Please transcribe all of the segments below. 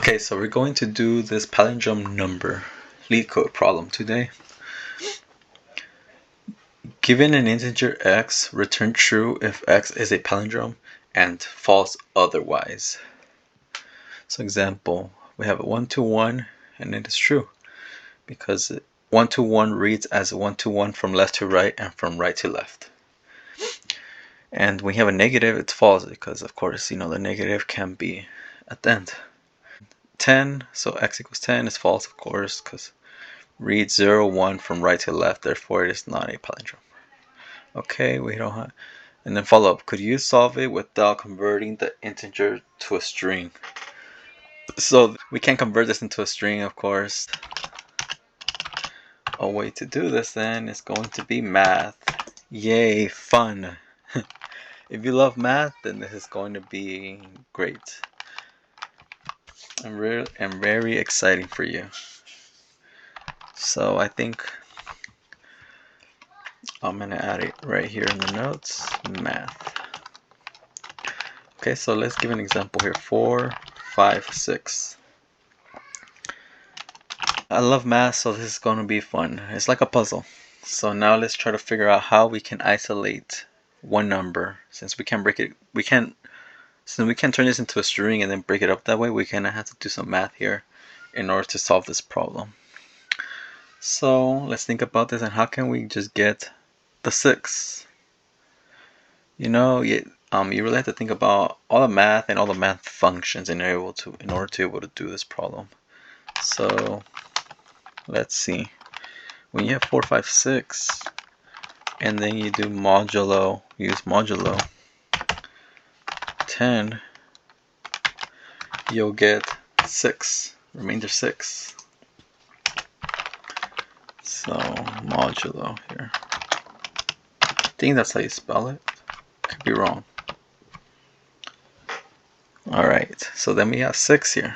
Okay, so we're going to do this palindrome number LeetCode problem today. Given an integer x, return true if x is a palindrome and false otherwise. So example, we have a 1 to 1 and it is true because 1 to 1 reads as 1 to 1 from left to right and from right to left. And we have a negative, it's false because of course, the negative can be at the end. 10, so x equals 10 is false, of course, because reads 0, 1 from right to left, therefore it is not a palindrome. Okay, we don't have, and then follow up. Could you solve it without converting the integer to a string? So we can convert this into a string, of course. A way to do this then is going to be math. Yay, fun. If you love math, then this is going to be great and very exciting for you. So I think I'm gonna add it right here in the notes, math. Okay, so let's give an example here, 4, 5, 6. I love math, so this is gonna be fun. It's like a puzzle. So now let's try to figure out how we can isolate one number. Since we can turn this into a string and then break it up that way, we kind of have to do some math here in order to solve this problem. So let's think about this and how can we just get the 6? You really have to think about all the math and all the math functions in order to be able to do this problem. So let's see. When you have 4, 5, 6, and then you do modulo, use modulo 10, you'll get 6, remainder 6. So modulo here. I think that's how you spell it. Could be wrong. Alright, so then we have 6 here.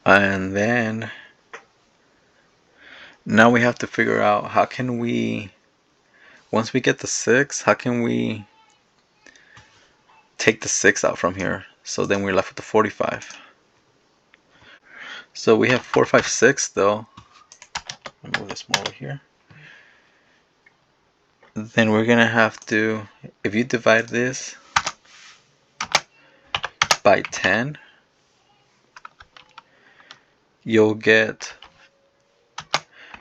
And then now we have to figure out how can we, once we get the 6, how can we take the 6 out from here? So then we're left with the 45. So we have 4, 5, 6 though. I'll move this more over here. Then we're gonna have to, if you divide this by 10, you'll get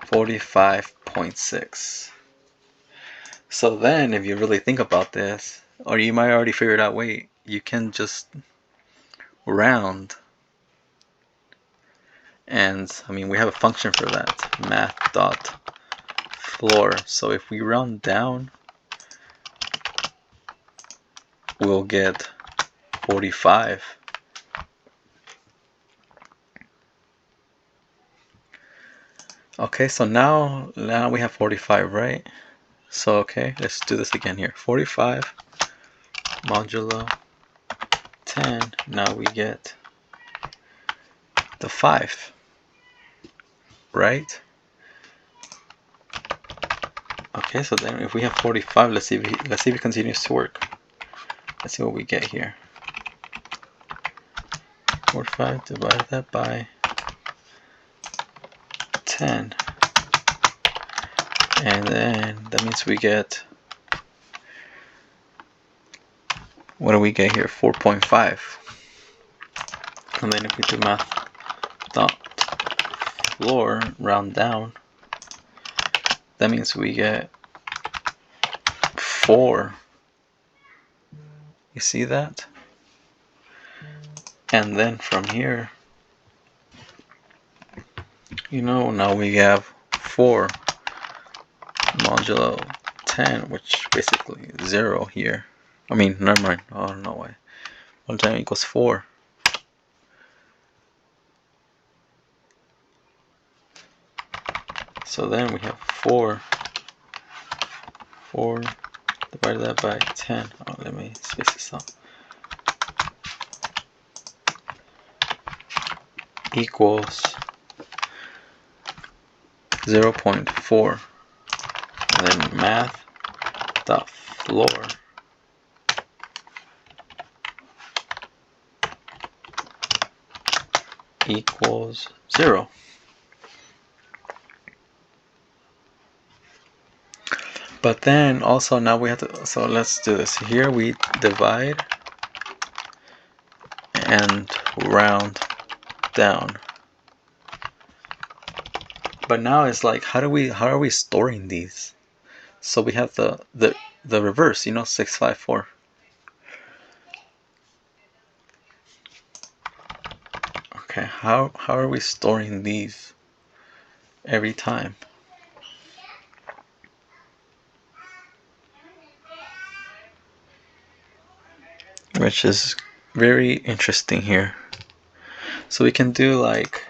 45.6. So then if you really think about this, or you might already figure it out, wait, you can just round. And we have a function for that, math.floor. So if we round down, we'll get 45. Okay, so now we have 45, right? So okay, let's do this again here. 45 modulo 10. Now we get the 5, right? Okay, so then if we have 45, let's see if it continues to work. Let's see what we get here. 45, divide that by 10. And then that means we get, what do we get here? 4.5. And then if we do math.floor, round down, that means we get 4. You see that? And then from here, now we have 4 modulo 10, which basically is 0 here. Never mind. Oh, no way. 1 time equals 4. So then we have 4 divided that by 10. Oh, let me space this out. Equals 0.4. And then math.floor equals 0. But then also now we have to, so let's do this. Here we divide and round down. But now it's like, how are we storing these? So we have the reverse, 654. Okay, how are we storing these every time? Which is very interesting here. So we can do like,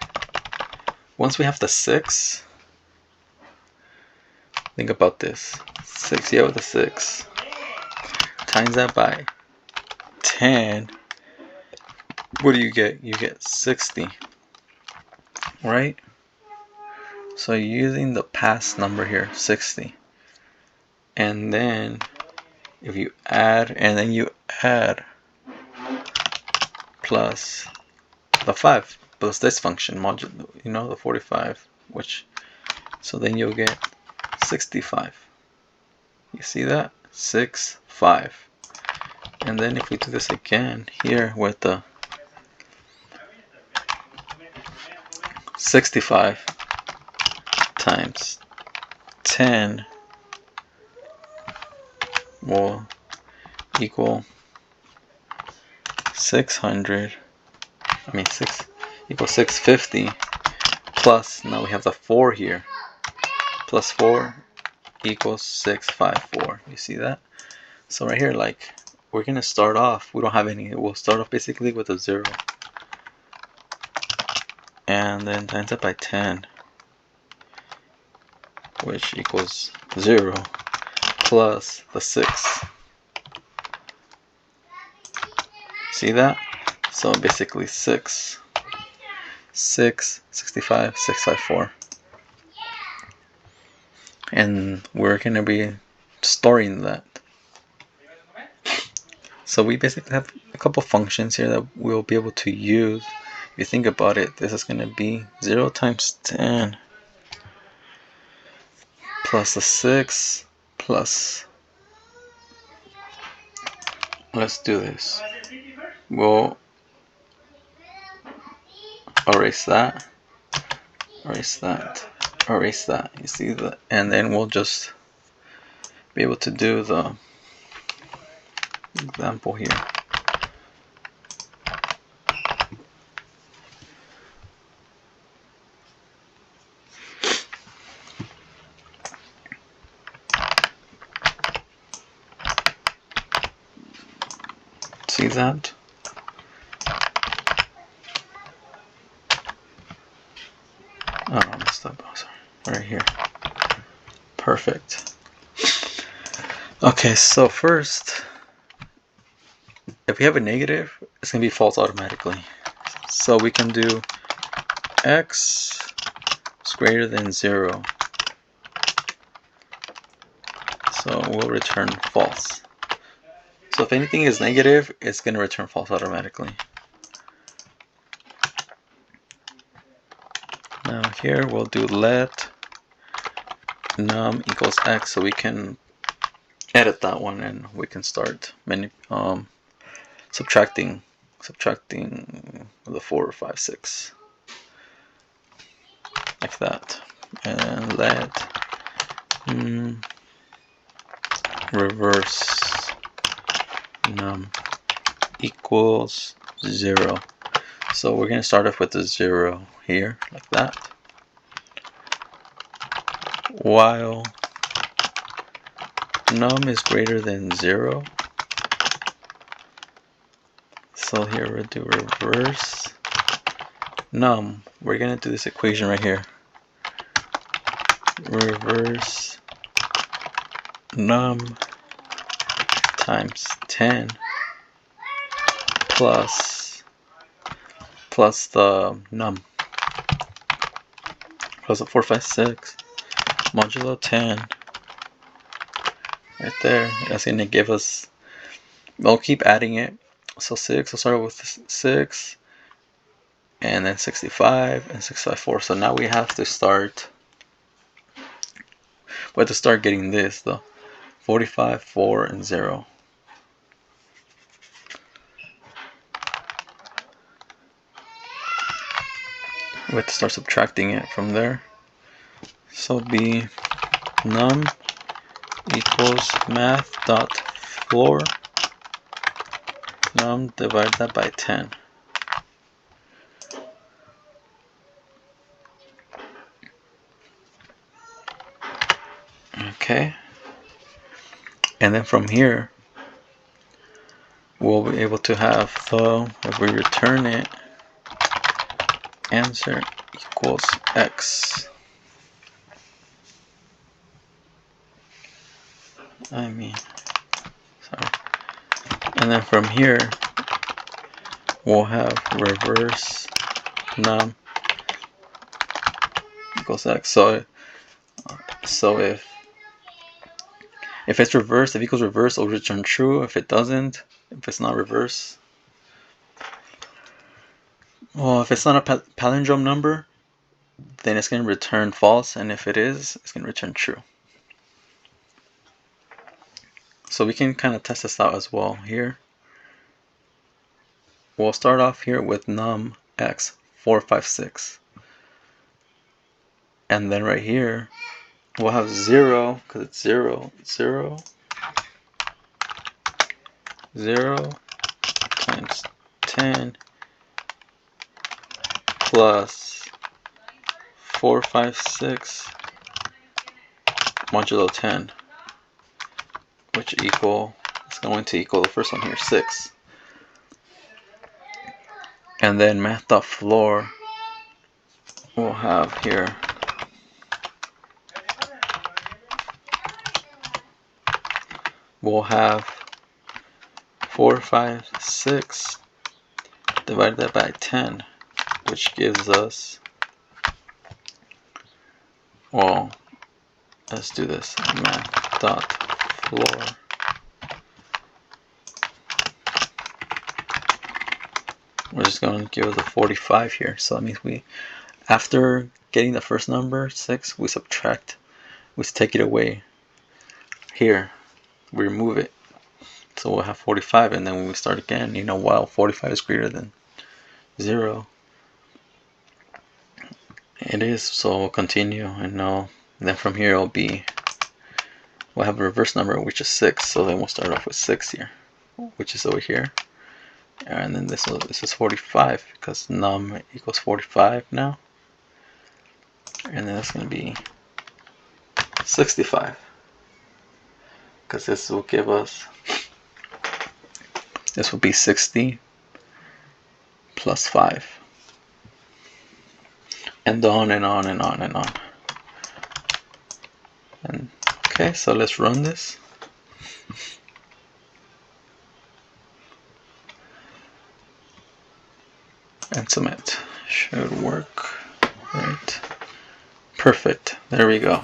once we have the 6, think about this. 6, with the 6. Times that by 10. What do you get? You get 60. Right? So using the past number here, 60. And then if you add, and then you add plus the 5 plus this function modulo, the 45, so then you'll get 65. You see that? 6, 5. And then if we do this again here with the 65 times 10 will equal 600. 6 equals 650 plus, now we have the 4 here, plus 4 equals 654. You see that? So right here, like, we're gonna start off, we don't have any, we'll start off basically with a 0 and then times it by 10, which equals 0 plus the 6. See that? So basically 6, 65, 654. And we're going to be storing that. So we basically have a couple functions here that we'll be able to use. If you think about it, this is going to be 0 times 10 plus the 6 plus, let's do this. We'll erase that, erase that, erase that. You see that? And then we'll just be able to do the example here. See that? Oh, I messed up. Oh, sorry. Right here. Perfect. Okay, so first, if we have a negative, it's going to be false automatically. So we can do x is greater than 0. So we'll return false. So if anything is negative, it's going to return false automatically. Now here we'll do let num equals x, so we can edit that one and we can start subtracting the 4, 5, 6 like that, and let reverse num equals 0. So we're going to start off with the 0 here, like that, while num is greater than 0. So here we'll do reverse num. We're going to do this equation right here. Reverse num times 10 plus the num plus the 4, 5, 6 modulo 10 right there. That's going to give us, we'll keep adding it. So 6, we'll start with 6, and then 65 and 654. So now we have to start. We have to start getting this though. 45, 4, and 0. We have to start subtracting it from there. So it'll be num equals math.floor. Num divide that by 10. Okay. And then from here, we'll be able to have the, if we return it, answer equals x. Sorry. And then from here, we'll have reverse num equals x. So if it's reversed, if equals reverse, it'll return true. If it doesn't, if it's not reverse, well, if it's not a palindrome number, then it's going to return false, and if it is, it's going to return true. So we can kind of test this out as well here. We'll start off here with num x 456, and then right here we'll have 0 because it's 0, 0, 0 times 10 plus 456 modulo 10, which is going to equal the first one here, 6. And then math.floor we'll have here we'll have 456 divided that by 10, which gives us, well, let's do this, math.floor which is going to give us a 45 here. So that means after getting the first number, 6, we take it away here, we remove it. So we'll have 45, and then when we start again, while 45 is greater than 0, it is, so we'll continue, and then from here we'll have a reverse number, which is 6, so then we'll start off with 6 here, which is over here. And then this is 45 because num equals 45 now, and then that's going to be 65 because this will be 60 plus 5, and on and on and on and on. And okay, so let's run this. And submit. Should work, right? Perfect. There we go.